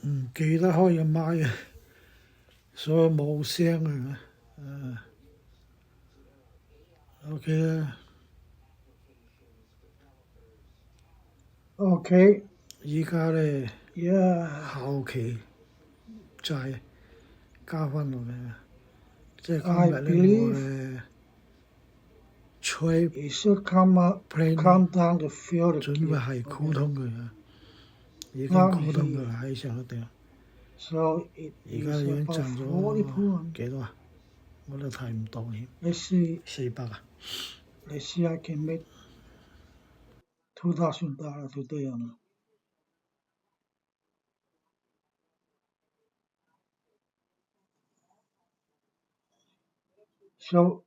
唔記得開個麥啊，所以冇聲啊。OK 啦。OK，依家咧後期再加翻落嚟，即係今日咧我嘅吹 plane 準備係溝通佢，已經溝通佢喺上一定。而家已經賺咗幾多啊？我都睇唔到添。400啊？Let's see, I can make $2,000 today or not. So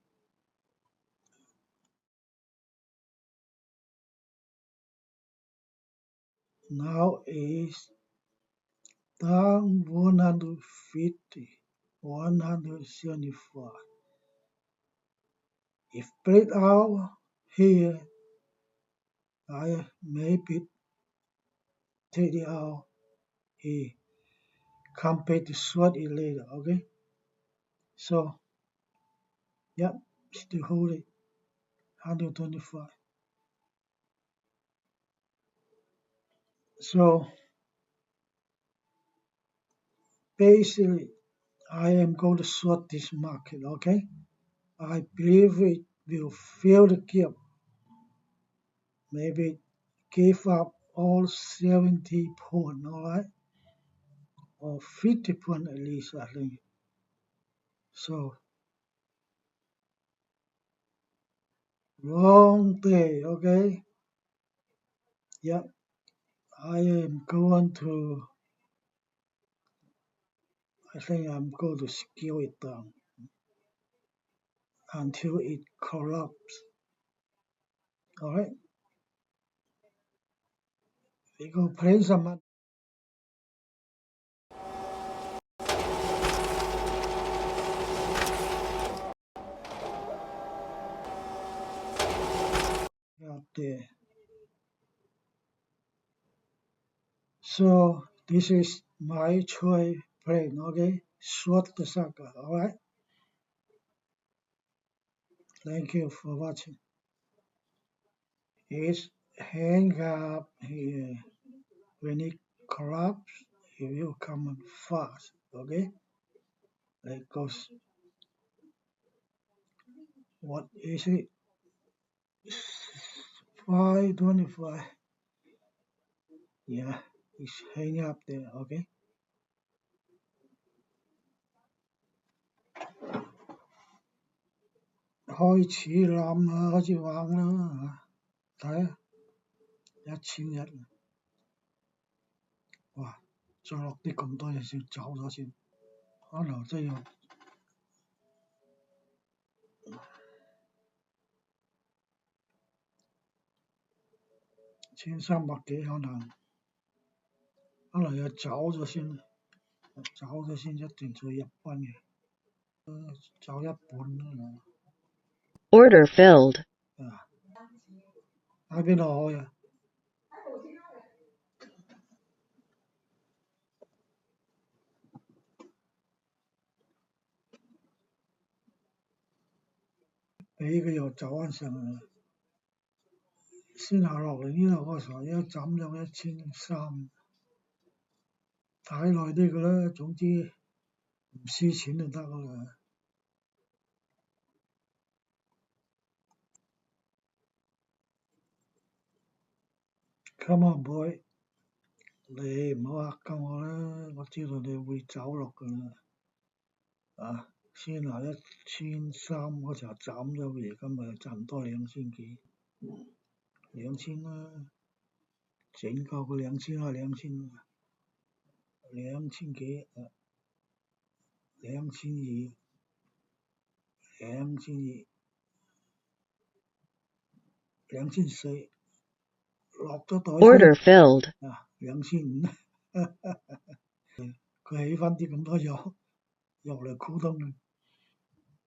now is down 150, 175. If break out here, I maybe take it out here. Come back to short it later, okay? So, yep, still hold it. 125. So, basically, I am going to short this market, okay? I believe it will fill the gap. Maybe give up all 70 points, alright? Or 50 points at least, I think. So, long day, okay? Yep, I am going to, I think I'm going to scale it down until it collapses. Alright? We go play some money. Up there. So this is my trade plan, okay? Short the sucker, alright? Thank you for watching. It's hang up here. When it collapses, it will come fast, okay? Like goes. What is it? 525. Yeah, it's hang up there, okay? 開始諗啦，開始玩啦嚇，睇啊，1100，哇！再落啲咁多嘢先走咗先，可能真要1300幾，可能要走咗先，走咗先一定再入翻嘅，走一半啦。Order filled. 喺邊度開啊？俾佢又走翻上去，先下落嚟呢度嗰時候一斬咗1300，睇耐啲嘅啦，總之唔輸錢就得啦。Come on boy， 你唔好嚇鳩我啦，我知道你會走落㗎啦。先拿1300嗰時候斬咗佢，而家咪賺唔多2000幾，2000啦，整夠個2000啦，2000幾，2200，落咗袋 Order filled. 2500，佢起翻啲咁多油落嚟溝通，